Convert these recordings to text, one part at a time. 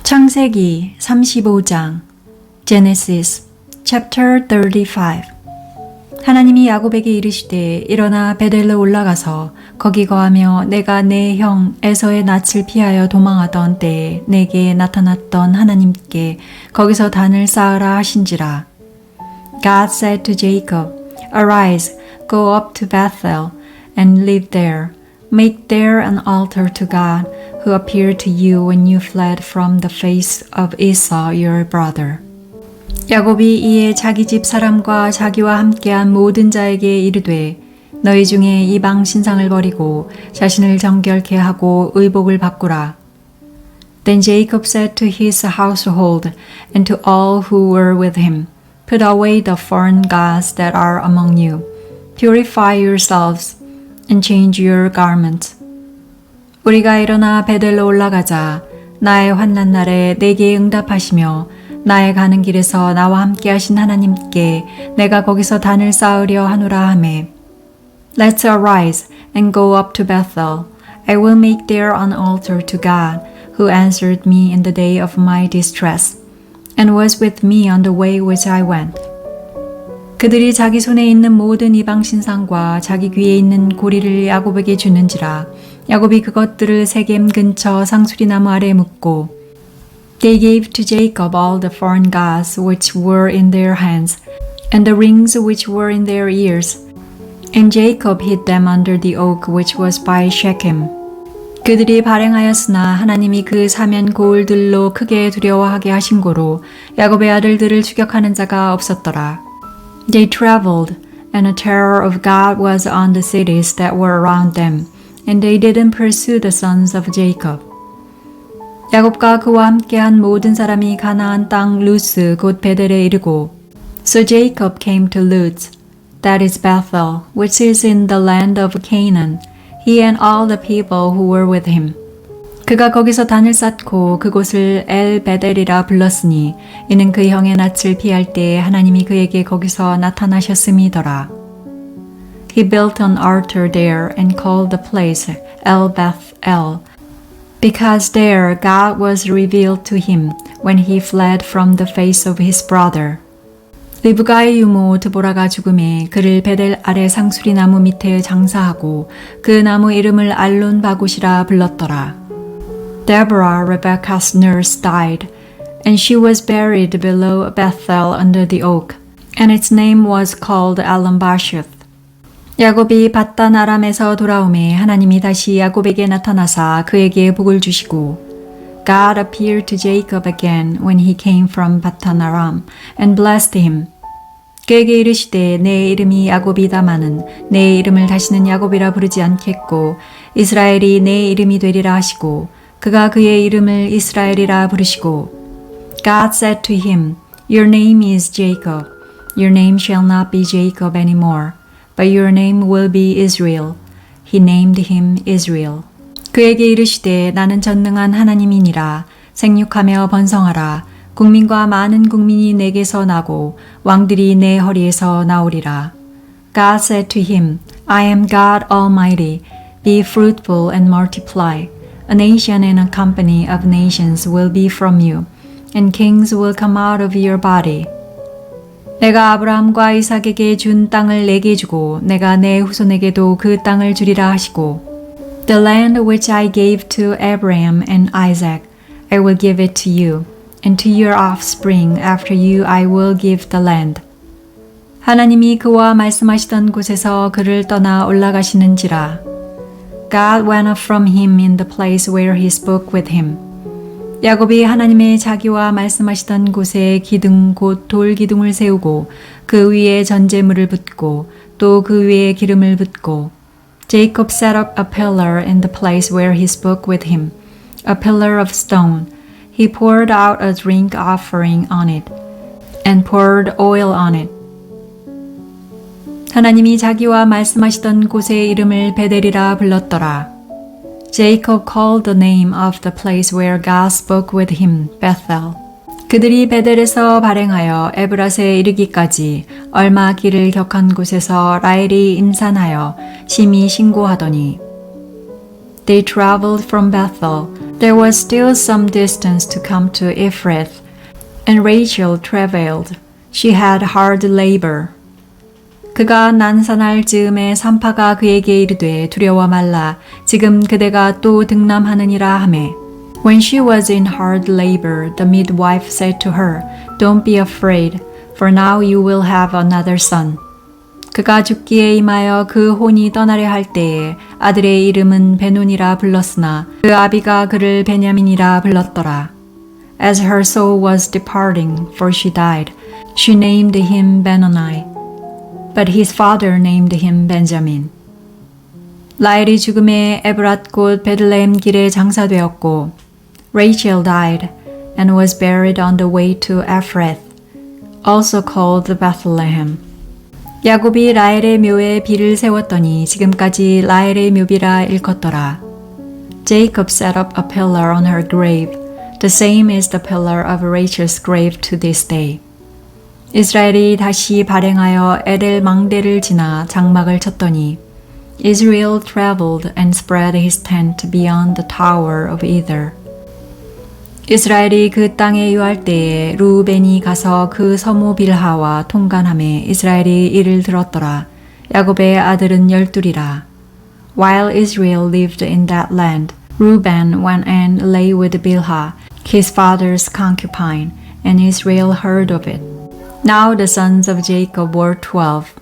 창세기 35장 Genesis chapter 35 하나님이 야곱에게 이르시되 일어나 베델로 올라가서 거기 거하며 내가 내 형 에서의 낯을 피하여 도망하던 때에 내게 나타났던 하나님께 거기서 단을 쌓으라 하신지라. God said to Jacob, Arise, go up to Bethel and live there. Make there an altar to God who appeared to you when you fled from the face of Esau your brother. 야곱이 이에 자기 집 사람과 자기와 함께한 모든 자에게 이르되 너희 중에 이방 신상을 버리고 자신을 정결케 하고 의복을 바꾸라. Then Jacob said to his household and to all who were with him, Put away the foreign gods that are among you. Purify yourselves and change your garments. 우리가 일어나 베델로 올라가자. 나의 환난 날에 내게 응답하시며 나의 가는 길에서 나와 함께 하신 하나님께 내가 거기서 단을 쌓으려 하노라 하매. Let's arise and go up to Bethel. I will make there an altar to God, who answered me in the day of my distress, and was with me on the way which I went. 그들이 자기 손에 있는 모든 이방 신상과 자기 귀에 있는 고리를 야곱에게 주는지라. 야곱이 그것들을 세겜 근처 상수리나무 아래 묻고 They gave to Jacob all the foreign gods which were in their hands, and the rings which were in their ears. And Jacob hid them under the oak which was by Shechem. 그들이 발행하였으나 하나님이 그 사면 고울들로 크게 두려워하게 하신 고로 야곱의 아들들을 추격하는 자가 없었더라. They traveled, and a terror of God was on the cities that were around them, and they didn't pursue the sons of Jacob. 야곱과 그와 함께한 모든 사람이 가나안 땅 루스 곧 베델에 이르고 So Jacob came to Luz, that is Bethel, which is in the land of Canaan, he and all the people who were with him. 그가 거기서 단을 쌓고 그곳을 엘 베델이라 불렀으니 이는 그 형의 낯을 피할 때에 하나님이 그에게 거기서 나타나셨음이더라. He built an altar there and called the place El Bethel, because there God was revealed to him when he fled from the face of his brother. 리브가의 유모 드보라가 죽음에 그를 베델 아래 상수리 나무 밑에 장사하고 그 나무 이름을 알론 바굿이라 불렀더라. Deborah, Rebekah's nurse, died, and she was buried below Bethel under the oak, and its name was called Allon-Bashuth. 야곱이 밧단 아람에서 돌아오매 하나님이 다시 야곱에게 나타나사 그에게 복을 주시고 God appeared to Jacob again when he came from Paddan Aram and blessed him. 그에게 이르시되 내 이름이 야곱이다마는 내 이름을 다시는 야곱이라 부르지 않겠고 이스라엘이 내 이름이 되리라 하시고 그가 그의 이름을 이스라엘이라 부르시고 God said to him, Your name is Jacob. Your name shall not be Jacob anymore, but your name will be Israel. He named him Israel. 그에게 이르시되 나는 전능한 하나님이니라. 생육하며 번성하라. 국민과 많은 국민이 내게서 나고 왕들이 내 허리에서 나오리라. God said to him, I am God Almighty. Be fruitful and multiply. A nation and a company of nations will be from you, and kings will come out of your body. 내가 아브라함과 이삭에게 준 땅을 내게 주고 내가 내 후손에게도 그 땅을 주리라 하시고 The land which I gave to Abraham and Isaac, I will give it to you, and to your offspring after you I will give the land. 하나님이 그와 말씀하시던 곳에서 그를 떠나 올라가시는지라. God went up from him in the place where he spoke with him. 야곱이 하나님의 자기와 말씀하시던 곳에 기둥 곧 돌 기둥을 세우고 그 위에 전제물을 붓고 또 그 위에 기름을 붓고 Jacob set up a pillar in the place where he spoke with him, a pillar of stone. He poured out a drink offering on it and poured oil on it. 하나님이 자기와 말씀하시던 곳의 이름을 베델이라 불렀더라. Jacob called the name of the place where God spoke with him, Bethel. 그들이 베델에서 발행하여 에브랏에 이르기까지 얼마 길을 격한 곳에서 라헬이 임산하여 심히 신고하더니 They traveled from Bethel There was still some distance to come to Ephrath, and Rachel travailed. She had hard labor. 그가 난산할 즈음에 산파가 그에게 이르되 두려워 말라. 지금 그대가 또 등남하느니라 하매. When she was in hard labor, the midwife said to her, Don't be afraid, for now you will have another son. 그가 죽기에 임하여 그 혼이 떠나려 할 때에 아들의 이름은 베논이라 불렀으나 그 아비가 그를 베냐민이라 불렀더라. As her soul was departing, for she died, she named him Benoni, but his father named him Benjamin. 라헬이 죽음에 에브랏 곧 베들레헴 길에 장사되었고, Rachel died and was buried on the way to Ephrath, also called Bethlehem. 야곱이 라헬의 묘에 비를 세웠더니 지금까지 라헬의 묘비라 일컫더라. Jacob set up a pillar on her grave. The same is the pillar of Rachel's grave to this day. 이스라엘이 다시 발행하여 에델 망대를 지나 장막을 쳤더니 Israel traveled and spread his tent beyond the tower of Ether. 이스라엘이 그 땅에 유할 때에 루벤이 가서 그 서무 빌하와 통간함에 이스라엘이 이를 들었더라. 야곱의 아들은 12이라. While Israel lived in that land, Reuben went and lay with Bilhah, his father's concubine, and Israel heard of it. Now the sons of Jacob were 12.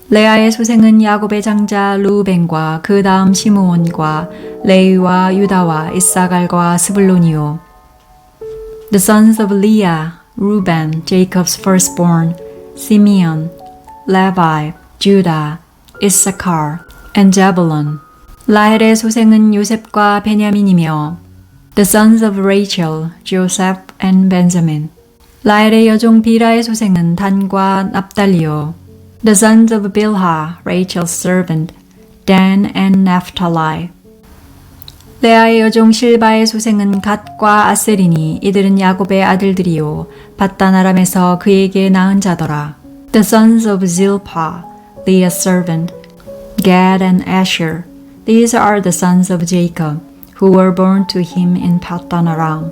레아의 소생은 야곱의 장자 루벤과 그 다음 시므온과 레위와 유다와 이사갈과 스불론이요. The sons of Leah, Reuben, Jacob's firstborn, Simeon, Levi, Judah, Issachar, and Zebulun. 라헬의 소생은 요셉과 베냐민이며 The sons of Rachel, Joseph and Benjamin. 라헬의 여종 비라의 소생은 단과 납달리요. The sons of Bilhah, Rachel's servant, Dan and Naphtali. 레아의 여종 실바의 소생은 갓과 아셀이니 이들은 야곱의 아들들이요 밧단 아람에서 그에게 낳은 자더라. The sons of Zilpah, Leah's servant, Gad and Asher. These are the sons of Jacob, who were born to him in Paddan Aram.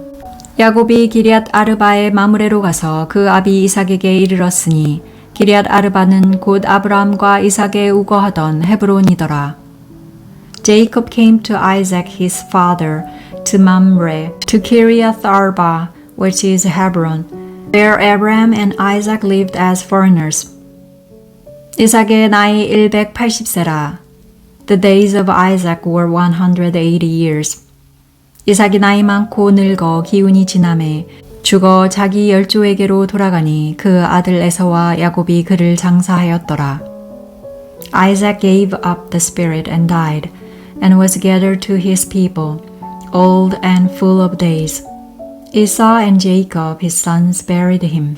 야곱이 기럇 아르바의 마므레로 가서 그 아비 이삭에게 이르렀으니 기럇 아르바는 곧 아브라함과 이삭에 우거하던 헤브론이더라. Jacob came to Isaac his father to Mamre, to Kiriath Arba, which is Hebron, where Abraham and Isaac lived as foreigners. 이삭의 나이 180세라. The days of Isaac were 180 years. 이삭이 나이 많고 늙어 기운이 지남에 죽어 자기 열조에게로 돌아가니 그 아들 에서와 야곱이 그를 장사하였더라. Isaac gave up the spirit and died, and was gathered to his people, old and full of days. Esau and Jacob his sons buried him.